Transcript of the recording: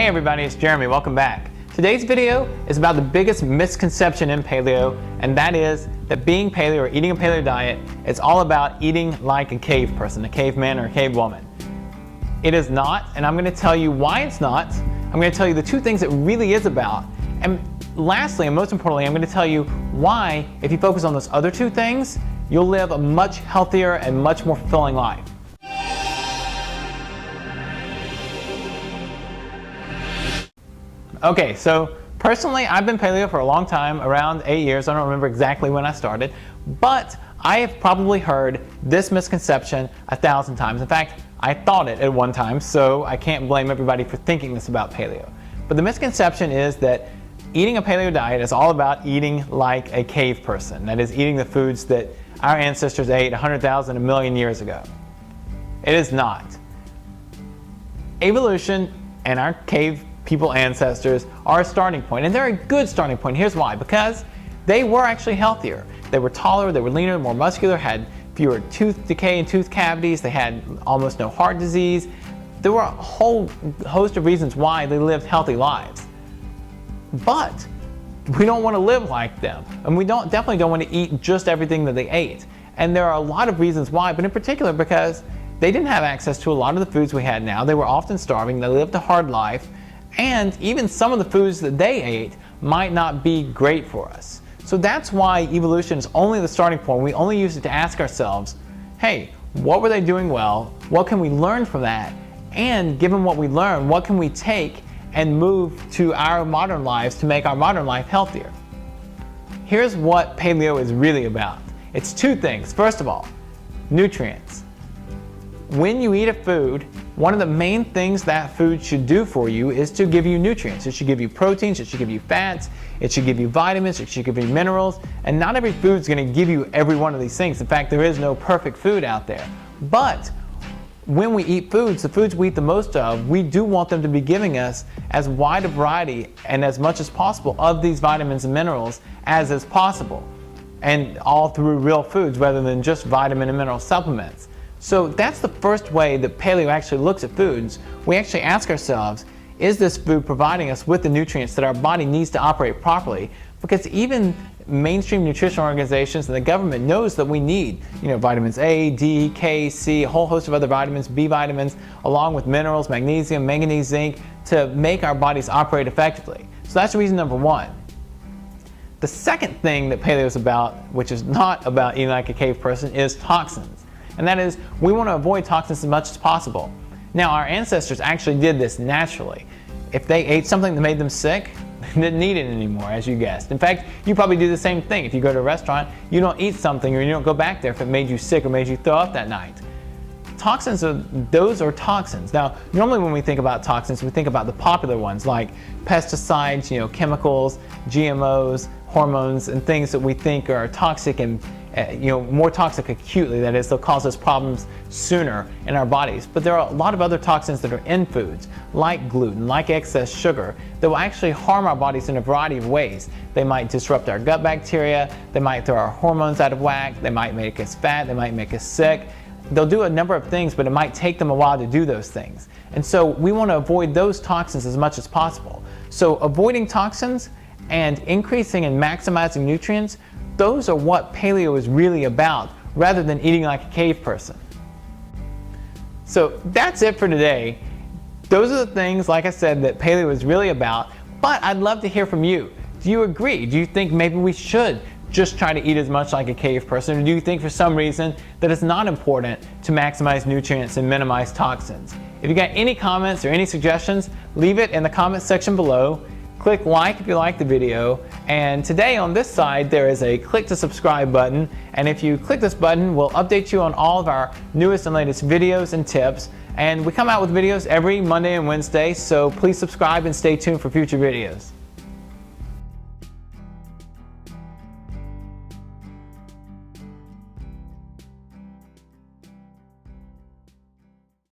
Hey everybody, it's Jeremy. Welcome back. Today's video is about the biggest misconception in paleo, and that is that being paleo or eating a paleo diet is all about eating like a cave person, a caveman or a cave woman. It is not, and I'm going to tell you why it's not. I'm going to tell you the two things it really is about, and lastly, and most importantly, I'm going to tell you why, if you focus on those other two things, you'll live a much healthier and much more fulfilling life. Okay, so personally, I've been paleo for a long time, around 8 years. I don't remember exactly when I started, but I have probably heard this misconception 1,000 times. In fact, I thought it at one time, so I can't blame everybody for thinking this about paleo. But the misconception is that eating a paleo diet is all about eating like a cave person. That is, eating the foods that our ancestors ate 100,000, a million years ago. It is not. Evolution and our cave people ancestors are a starting point, and they're a good starting point. Here's why: because they were actually healthier. They were taller, they were leaner, more muscular, had fewer tooth decay and tooth cavities, they had almost no heart disease. There were a whole host of reasons why they lived healthy lives. But we don't want to live like them, and we definitely don't want to eat just everything that they ate. And there are a lot of reasons why, but in particular because they didn't have access to a lot of the foods we had now. They were often starving, they lived a hard life, and even some of the foods that they ate might not be great for us. So that's why evolution is only the starting point. We only use it to ask ourselves, hey, what were they doing well? What can we learn from that? And given what we learned, what can we take and move to our modern lives to make our modern life healthier? Here's what paleo is really about. It's two things. First of all, nutrients. When you eat a food, one of the main things that food should do for you is to give you nutrients. It should give you proteins, it should give you fats, it should give you vitamins, it should give you minerals, and not every food is going to give you every one of these things. In fact, there is no perfect food out there. But when we eat foods, the foods we eat the most of, we do want them to be giving us as wide a variety and as much as possible of these vitamins and minerals as is possible, and all through real foods rather than just vitamin and mineral supplements. So that's the first way that paleo actually looks at foods. We actually ask ourselves, is this food providing us with the nutrients that our body needs to operate properly? Because even mainstream nutrition organizations and the government knows that we need, vitamins A, D, K, C, a whole host of other vitamins, B vitamins, along with minerals, magnesium, manganese, zinc, to make our bodies operate effectively. So that's reason number one. The second thing that paleo is about, which is not about eating like a cave person, is toxins. And that is, we want to avoid toxins as much as possible. Now, our ancestors actually did this naturally. If they ate something that made them sick, they didn't need it anymore, as you guessed. In fact, you probably do the same thing. If you go to a restaurant, you don't eat something or you don't go back there if it made you sick or made you throw up that night. Toxins those are toxins. Now, normally when we think about toxins, we think about the popular ones like pesticides, chemicals, GMOs, hormones, and things that we think are toxic and more toxic acutely. That is, they'll cause us problems sooner in our bodies. But there are a lot of other toxins that are in foods, like gluten, like excess sugar, that will actually harm our bodies in a variety of ways. They might disrupt our gut bacteria, they might throw our hormones out of whack, they might make us fat, they might make us sick. They'll do a number of things, but it might take them a while to do those things. And so we want to avoid those toxins as much as possible. So avoiding toxins and increasing and maximizing nutrients, those are what paleo is really about, rather than eating like a cave person. So that's it for today. Those are the things, like I said, that paleo is really about, but I'd love to hear from you. Do you agree? Do you think maybe we should just try to eat as much like a cave person, or do you think for some reason that it's not important to maximize nutrients and minimize toxins? If you got any comments or any suggestions, leave it in the comments section below. Click like if you like the video, and today on this side there is a click to subscribe button, and if you click this button, we'll update you on all of our newest and latest videos and tips. And we come out with videos every Monday and Wednesday, so please subscribe and stay tuned for future videos.